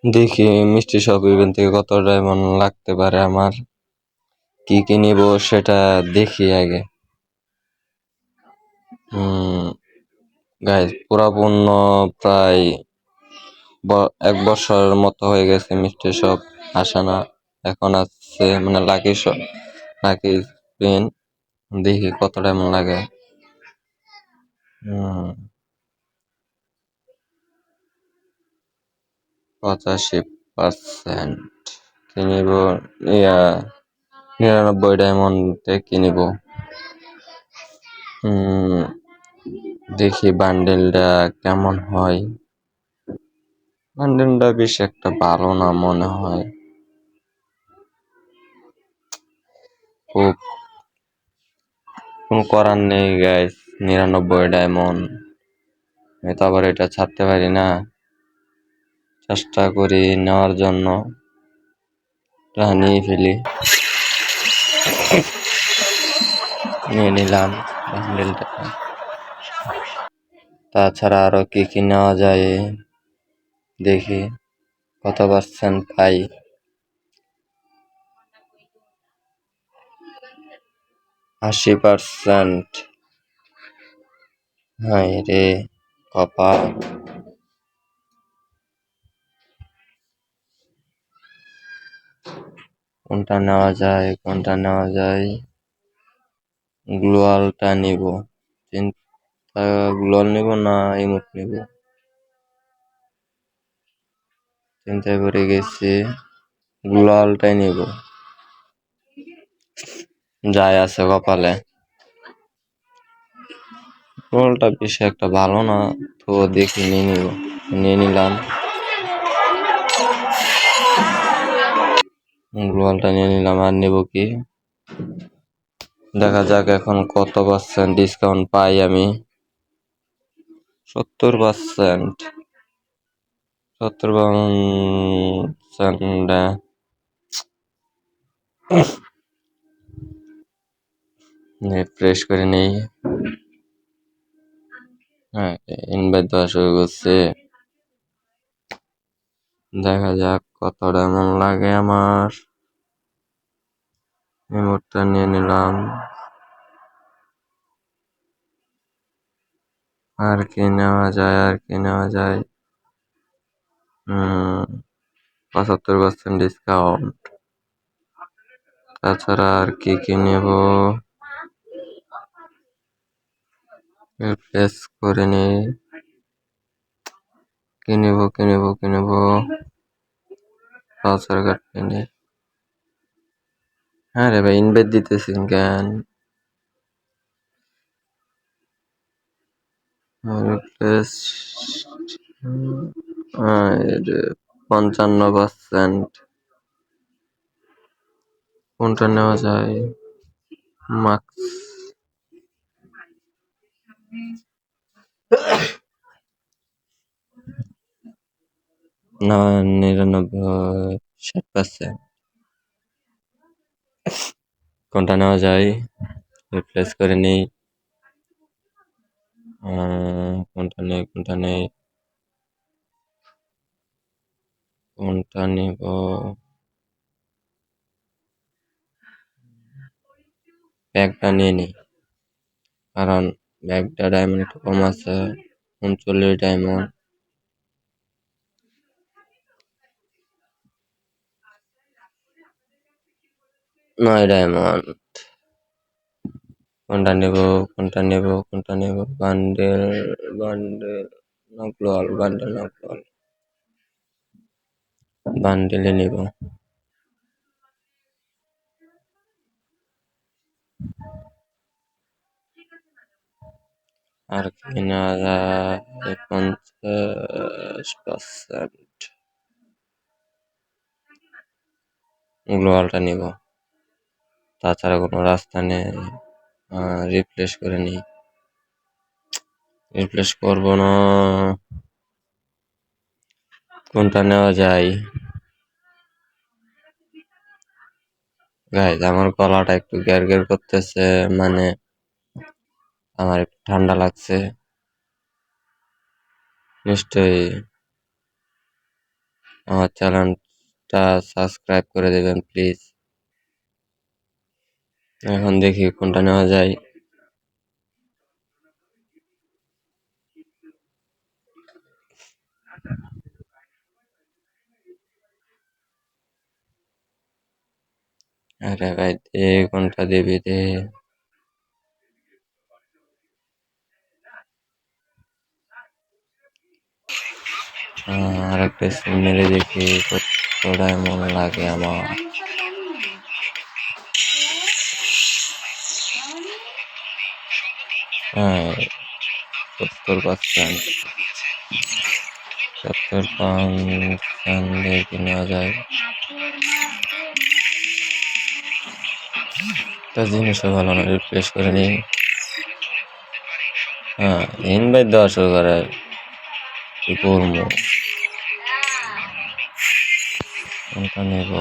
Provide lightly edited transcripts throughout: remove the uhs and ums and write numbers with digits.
দেখি মিষ্টি shop event থেকে কত ডায়মন্ড লাগতে পারে আমার। কি কি নিব সেটা দেখি আগে। গাইজ পুরা পূর্ণ প্রায় 1 বছরের মতো হয়ে গেছে মিষ্টি শপ আসে না। এখন আসছে মানে লাকি শপ, লাকি স্পিন। দেখি কত ডায়মন্ড লাগে। 85% কিনিব, 99 ডায়মন্ডে কিনিব। দেখি বান্ডেলটা কেমন হয়। বান্ডেলটা বেশ একটা ভালো না মনে হয়। খুব কোন করার নেই গাইস, 99 ডায়মন্ড। আমি তো আবার এটা ছাড়তে পারি না। চেষ্টা করি নেওয়ার জন্য, নিয়ে ফেলি। নিয়ে নিলাম বান্ডেলটা। তাছাড়া আরো কি কি নেওয়া যায় দেখি কত পার্সেন্ট পাই। 80%। হায় রে কপাল। কোনটা নেওয়া যায়, কোনটা নেওয়া যায়? গ্লোয়ালটা নিব। গ্লোয়াল নিব না ইমোট নিব, চিন্তায় পড়ে গেছি। গ্লোয়ালটাই নিব, যাই আছে কপালে। গ্লোয়ালটা বেশি একটা ভালো না, তো দেখি নিয়ে নিলাম। গ্লোয়ালটা নিয়ে নিলাম। আর নিব কি দেখা যাক এখন কত পার্সেন্ট ডিসকাউন্ট পাই আমি। 70%। 70%। ফ্রেশ করে নেই। হ্যাঁ, ইনভাইট দেওয়া শুরু করছে। দেখা যাক কত ডায়মন্ড লাগে আমার। ইমোটটা নিয়ে নিলাম। আর কি নেওয়া যায়, আর কি নেওয়া যায়? 75% ডিসকাউন্ট। তাছাড়া আর কি কি নেব? রিপ্লেস করে নেই। কিনেব পালসার কার্ড কিনে। হ্যাঁ রে ভাই, ইনভাইট দিতেছি কেন? রিপ্লেস 55%। কোনটা নেওয়া যায়? মাস্ক না, 60%। কোনটা নেওয়া যায়? রিপ্লেস করে নেই। কোনটা নেই, কোনটা নেই, কোনটা নিব? ব্যাগটা নিয়ে নিই, কারণ ব্যাগটা ডায়মন্ড একটু কম আছে। 39 ডায়মন্ড। 9 ডায়মন্ড। কোনটা নেব, কোনটা নেব, কোনটা নেব? বান্ডেল, বান্ডেল না গ্লোয়াল? বান্ডেল না গ্লোয়াল? বান্ডেলে নেব। আর কি নেওয়া যায়? 50%। গ্লোয়ালটা নিব, তাছাড়া কোনো রাস্তা নেই। রিপ্লেস করে নিই। রিপ্লেস করবো না। কোনটা নেওয়া যায়? গাইজ আমার গলাটা একটু গ্যার গ্যার করতেছে, মানে আমার একটু ঠান্ডা লাগছে। নিশ্চয়ই আমার চ্যানেলটা সাবস্ক্রাইব করে দেবেন প্লিজ। এখন দেখি কোনটা নেওয়া যায়। আরে ভাই দে, কোনটা দিবি দে। আর একটা স্পিন মেরে দেখি কতটা এমন লাগে আমার। হ্যাঁ, 70%। 70% দেখি নেওয়া যায়। একটা জিনিসও ভালো না, রিপ্লেস করে নিই। হ্যাঁ, ইনভাইট দেওয়া শুরু করে। কি করবো, কোনটা নেব?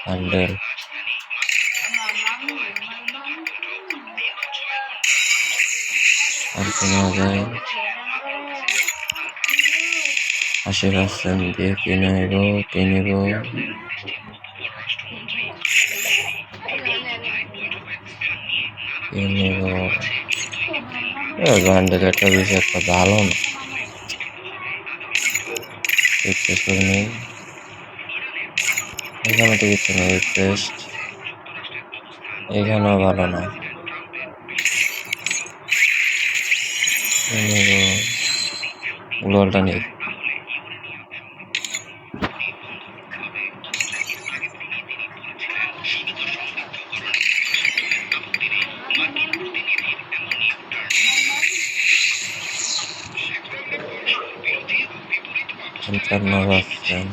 হ্যান্ডেল। আর কি নেওয়া যায়? 80% দিয়ে কি নেব? কি নেব? কি নেব? হ্যান্ডেল একটা বেশি একটা ভালো না। রিপ্লেস করে নিই। এখানে তো কিছু নেই রিপ্লেস। এখানেও ভালো না। গ্লোয়ালটা নেই। পঞ্চান্ন পার্সেন্ট।